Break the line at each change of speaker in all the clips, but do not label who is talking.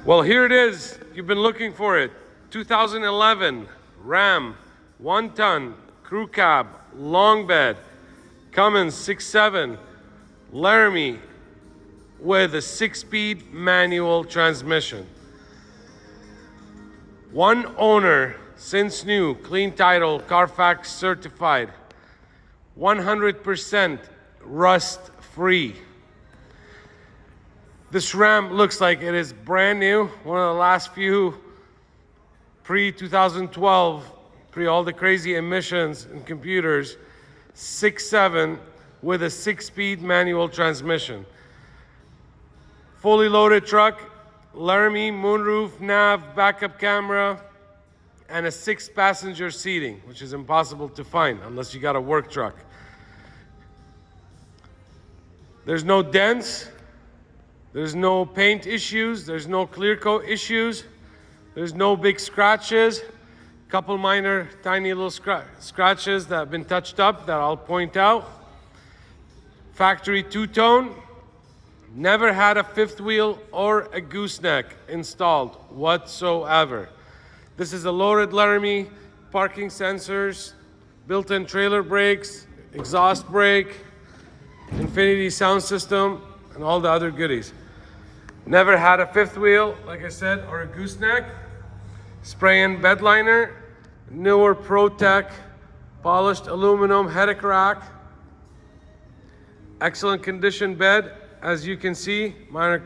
Well, here it is. You've been looking for it. 2011 Ram, 1-ton, crew cab, long bed, Cummins 6.7, Laramie with a 6-speed manual transmission. One owner, since new, clean title, CARFAX certified, 100% rust free. This Ram looks like it is brand new, one of the last few pre-2012, pre all the crazy emissions and computers, 6.7 with a 6-speed manual transmission. Fully loaded truck, Laramie, moonroof, nav, backup camera, and a 6-passenger seating, which is impossible to find unless you got a work truck. There's no dents, there's no paint issues, there's no clear coat issues, there's no big scratches, couple minor tiny little scratches that have been touched up that I'll point out. Factory two-tone, never had a fifth wheel or a gooseneck installed whatsoever. This is a loaded Laramie, parking sensors, built-in trailer brakes, exhaust brake, infinity sound system, and all the other goodies. Never had a fifth wheel, like I said, or a gooseneck. Spray-in bed liner, newer ProTech, polished aluminum headache rack. Excellent condition bed, as you can see. Minor,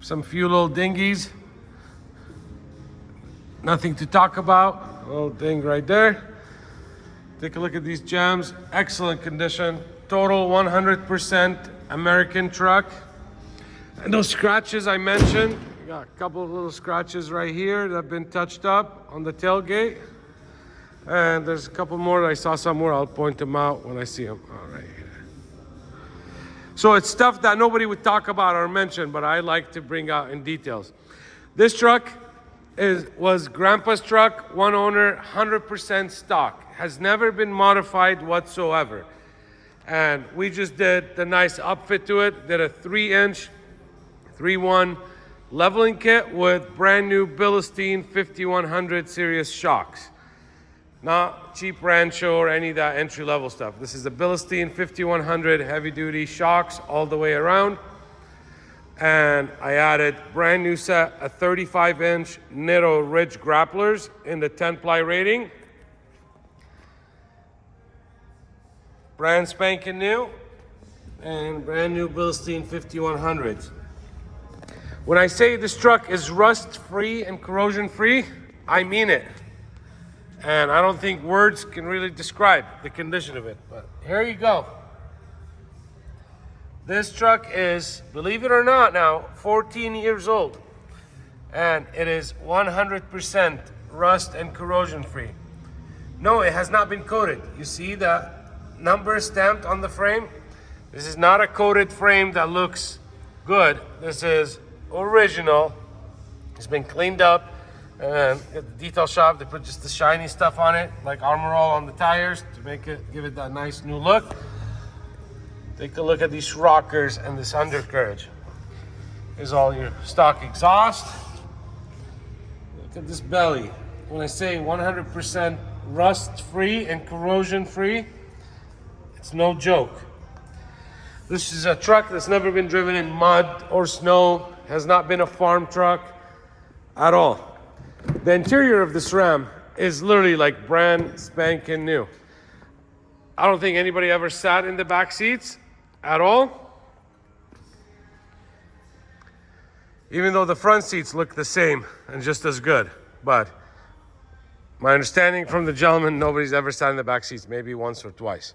some few little dingies. Nothing to talk about. A little ding right there. Take a look at these jams. Excellent condition. Total 100% American truck. And those scratches I mentioned, you got a couple of little scratches right here that have been touched up on the tailgate. And there's a couple more that I saw somewhere. I'll point them out when I see them. All right. So it's stuff that nobody would talk about or mention, but I like to bring out in details. This truck was Grandpa's truck, one owner, 100% stock. Has never been modified whatsoever. And we just did the nice upfit to it. Did a 3-inch, 3-1 leveling kit with brand new BILSTEIN 5100 series shocks. Not cheap Rancho or any of that entry-level stuff. This is the BILSTEIN 5100 heavy-duty shocks all the way around. And I added brand new set of 35-inch Nitto Ridge grapplers in the 10-ply rating. Brand spanking new. And brand new BILSTEIN 5100s. When I say this truck is rust-free and corrosion-free, I mean it. And I don't think words can really describe the condition of it, but here you go. This truck is, believe it or not now, 14 years old. And it is 100% rust and corrosion free. No, it has not been coated. You see the number stamped on the frame? This is not a coated frame that looks good. This is original. It's been cleaned up. And at the detail shop, they put just the shiny stuff on it, like Armor All on the tires to make it, give it that nice new look. Take a look at these rockers and this undercarriage. Here's all your stock exhaust. Look at this belly. When I say 100% rust-free and corrosion-free, it's no joke. This is a truck that's never been driven in mud or snow, has not been a farm truck at all. The interior of this Ram is literally like brand spanking new. I don't think anybody ever sat in the back seats at all. Even though the front seats look the same and just as good. But my understanding from the gentleman, nobody's ever sat in the back seats, maybe once or twice.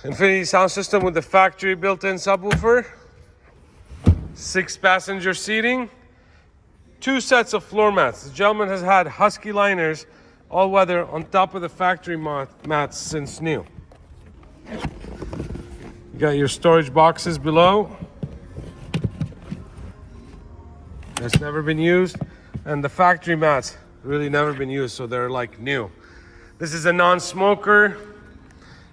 Infinity sound system with the factory built-in subwoofer. 6-passenger seating. 2 sets of floor mats. The gentleman has had Husky liners all weather on top of the factory mats since new. You got your storage boxes below. That's never been used. And the factory mats really never been used, so they're like new. This is a non-smoker.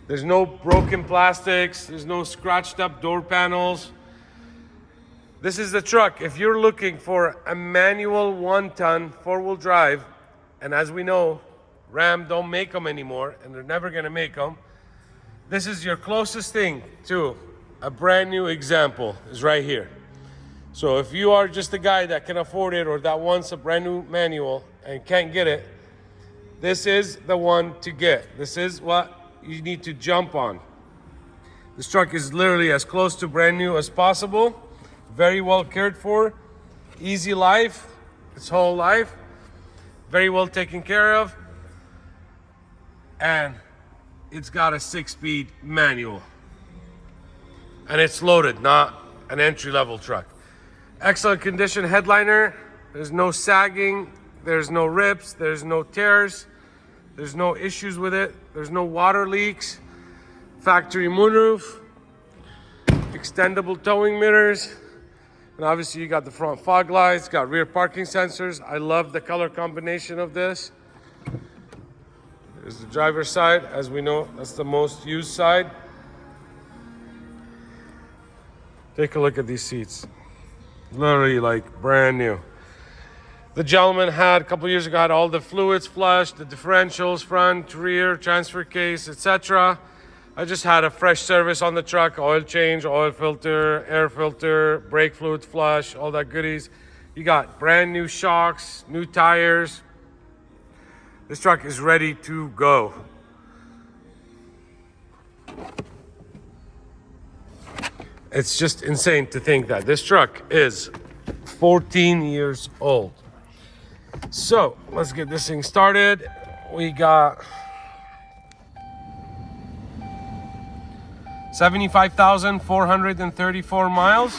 There's no broken plastics. There's no scratched up door panels. This is the truck. If you're looking for a manual 1-ton 4-wheel drive, and as we know, Ram don't make them anymore, and they're never gonna make them. This is your closest thing to a brand new example is right here. So if you are just a guy that can afford it or that wants a brand new manual and can't get it, this is the one to get. This is what you need to jump on. This truck is literally as close to brand new as possible. Very well cared for. Easy life, its whole life. Very well taken care of. And it's got a 6-speed manual. And it's loaded, not an entry-level truck. Excellent condition headliner. There's no sagging, there's no rips, there's no tears, there's no issues with it, there's no water leaks. Factory moonroof, extendable towing mirrors, and obviously you got the front fog lights, got rear parking sensors. I love the color combination of this. There's the driver's side. As we know, that's the most used side. Take a look at these seats. Literally like brand new. The gentleman had, a couple years ago, had all the fluids flushed, the differentials, front, rear, transfer case, etc. I just had a fresh service on the truck, oil change, oil filter, air filter, brake fluid flush, all that goodies. You got brand new shocks, new tires. This truck is ready to go. It's just insane to think that this truck is 14 years old. So let's get this thing started. We got 75,434 miles.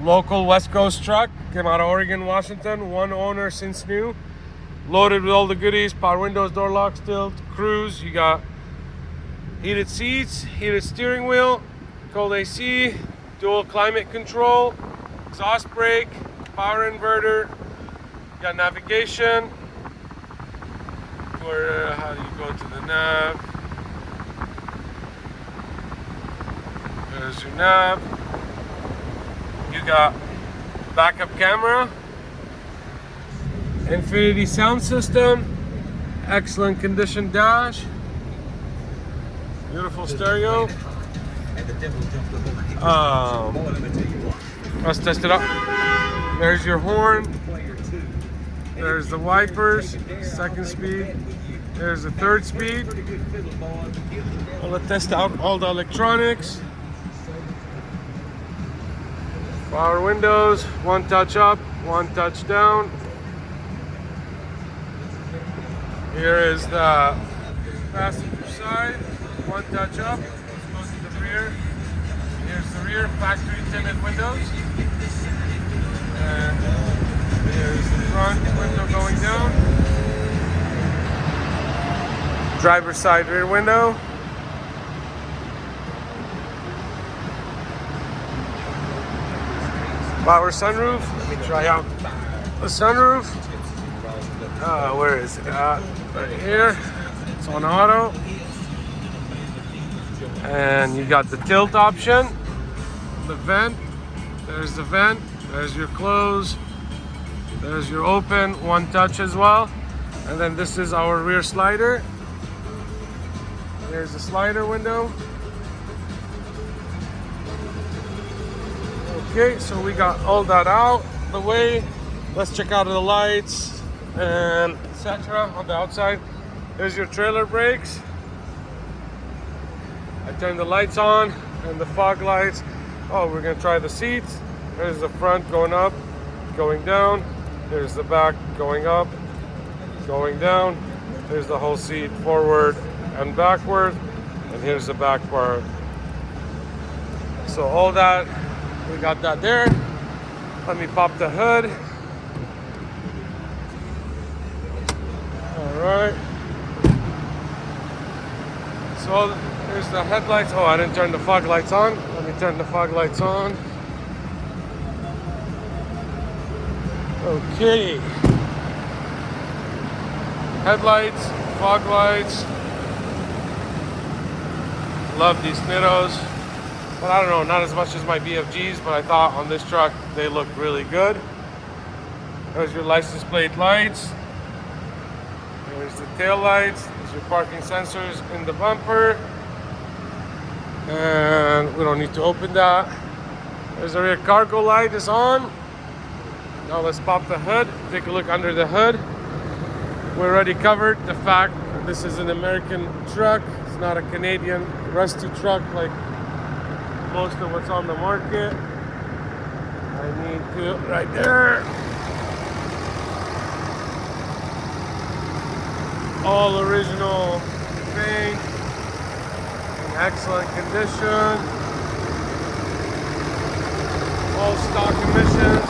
Local West Coast truck. Came out of Oregon, Washington. One owner since new. Loaded with all the goodies. Power windows, door locks, tilt, cruise. You got heated seats, heated steering wheel, cold AC, dual climate control, exhaust brake, power inverter. You got navigation. How do you go to the nav? There's your nav. You got backup camera, infinity sound system, excellent condition dash, beautiful stereo. Let's test it out. There's your horn. There's the wipers, second speed. There's the third speed. I'll test out all the electronics. Power windows, one touch up, one touch down. Here is the passenger side, one touch up. Let's go to the rear. Here's the rear, factory tinted windows. And here's the front window going down. Driver's side rear window. Power sunroof. Let me try out the sunroof. Where is it? Right here. It's on auto. And you got the tilt option. The vent. There's the vent. There's your close. There's your open. One touch as well. And then this is our rear slider. There's the slider window. Okay, so we got all that out the way. Let's check out the lights and etc. on the outside. There's your trailer brakes. I turned the lights on and the fog lights. Oh, we're gonna try the seats. There's the front going up, going down. There's the back going up, going down. There's the whole seat forward and backward. And here's the back part. So all that, we got that there. Let me pop the hood. All right. So there's the headlights. Oh, I didn't turn the fog lights on. Let me turn the fog lights on. Okay. Headlights, fog lights. Love these Nittos. But I don't know, not as much as my BFGs, but I thought on this truck they look really good. There's your license plate lights. There's the tail lights. There's your parking sensors in the bumper. And we don't need to open that. There's the rear cargo light is on. Now let's pop the hood, take a look under the hood. We already covered the fact that this is an American truck. It's not a Canadian rusty truck like most of what's on the market. I need to, right there. All original paint, in excellent condition. All stock emissions,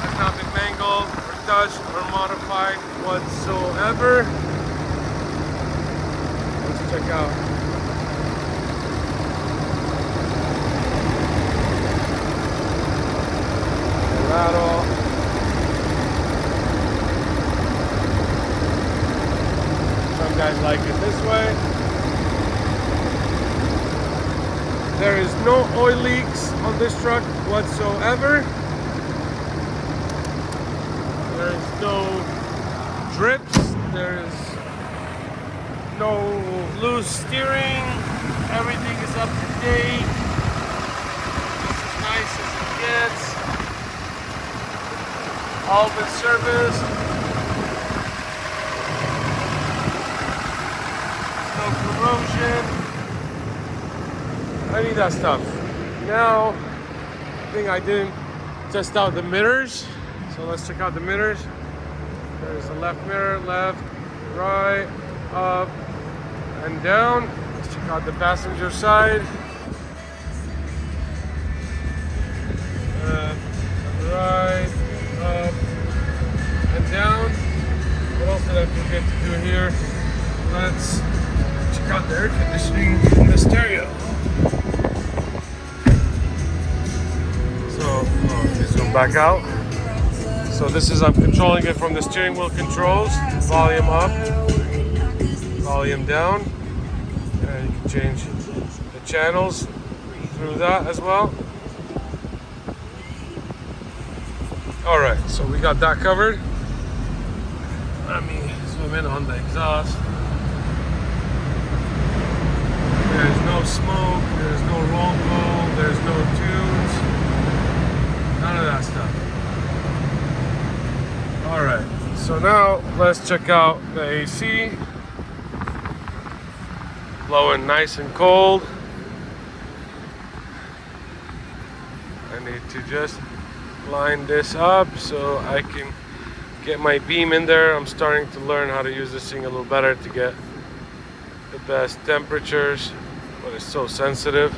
has not been mangled or touched or modified whatsoever. Let's check out. The rattle. Some guys like it this way. There is no oil leaks on this truck whatsoever. There is no drips. There is no loose steering. Everything is up to date. It's as nice as it gets. All been serviced. No corrosion. I need that stuff. Now, I think I didn't test out the mirrors. So let's check out the mirrors. There's the left mirror, left, right, up, and down. Let's check out the passenger side. Left, right, up, and down. What else did I forget to do here? Let's check out the air conditioning in the stereo. Zoom back out. So this is, I'm controlling it from the steering wheel controls. Volume up, volume down. And you can change the channels through that as well. All right, so we got that covered. Let me zoom in on the exhaust. There's no smoke, there's no roll call, there's no tunes. None of that stuff. All right, so now let's check out the AC. Blowing nice and cold. I need to just line this up so I can get my beam in there. I'm starting to learn how to use this thing a little better to get the best temperatures, but it's so sensitive.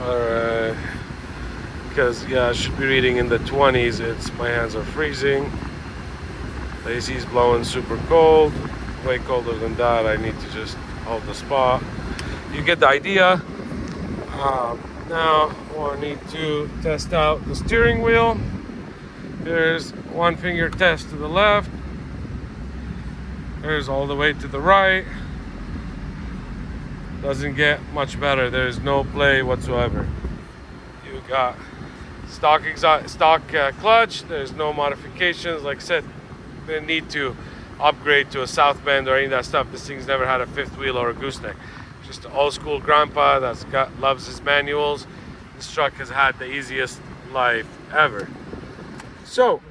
All right. Because yeah, I should be reading in the 20s. My hands are freezing. The AC is blowing super cold, way colder than that. I need to just hold the spot. You get the idea. Now I need to test out the steering wheel. There's one finger test to the left. There's all the way to the right. Doesn't get much better. There's no play whatsoever. You got stock clutch. There's no modifications. Like I said, didn't need to upgrade to a south bend or any of that stuff. This thing's never had a fifth wheel or a gooseneck. Just an old school grandpa that's loves his manuals. This truck has had the easiest life ever. So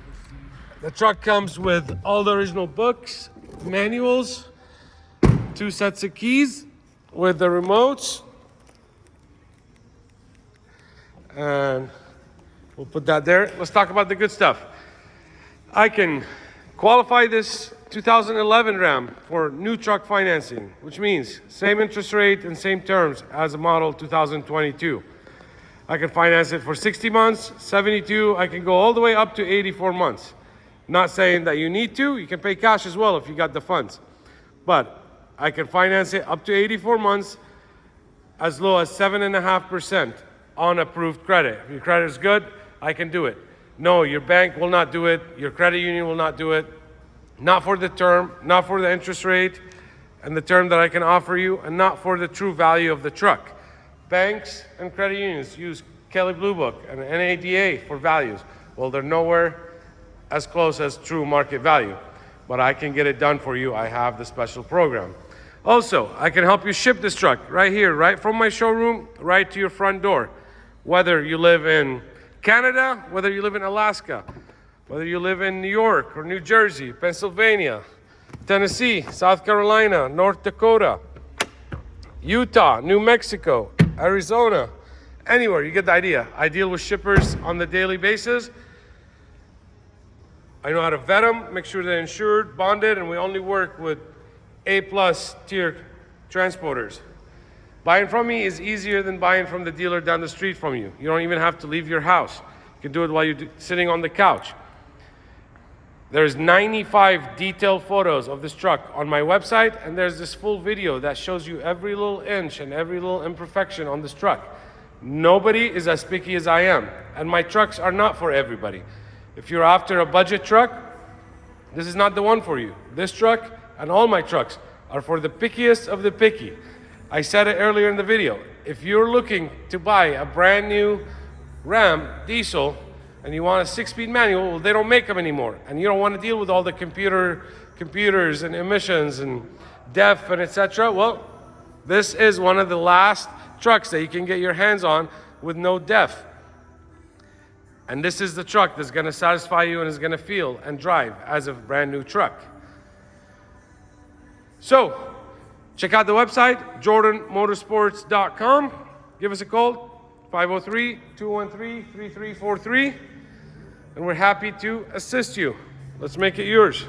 the truck comes with all the original books, manuals, 2 sets of keys with the remotes, and we'll put that there. Let's talk about the good stuff. I can qualify this 2011 Ram for new truck financing, which means same interest rate and same terms as a model 2022. I can finance it for 60 months, 72. I can go all the way up to 84 months. Not saying that you need to. You can pay cash as well if you got the funds. But I can finance it up to 84 months as low as 7.5% on approved credit. If your credit is good, I can do it. No, your bank will not do it. Your credit union will not do it. Not for the term, not for the interest rate and the term that I can offer you, and not for the true value of the truck. Banks and credit unions use Kelley Blue Book and NADA for values. Well, they're nowhere as close as true market value, but I can get it done for you. I have the special program. Also, I can help you ship this truck right here, right from my showroom, right to your front door. Whether you live in Canada, whether you live in Alaska, whether you live in New York or New Jersey, Pennsylvania, Tennessee, South Carolina, North Dakota, Utah, New Mexico, Arizona, anywhere, you get the idea. I deal with shippers on the daily basis. I know how to vet them, make sure they're insured, bonded, and we only work with A+ tier transporters. Buying from me is easier than buying from the dealer down the street from you. You don't even have to leave your house. You can do it while you're sitting on the couch. There's 95 detailed photos of this truck on my website, and there's this full video that shows you every little inch and every little imperfection on this truck. Nobody is as picky as I am, and my trucks are not for everybody. If you're after a budget truck, this is not the one for you. This truck and all my trucks are for the pickiest of the picky. I said it earlier in the video. If you're looking to buy a brand new Ram diesel and you want a 6-speed manual, well, they don't make them anymore. And you don't want to deal with all the computers and emissions and DEF and etc. Well, this is one of the last trucks that you can get your hands on with no DEF. And this is the truck that's going to satisfy you and is going to feel and drive as a brand new truck. So, check out the website, jordanmotorsports.com. Give us a call, 503-213-3343. And we're happy to assist you. Let's make it yours.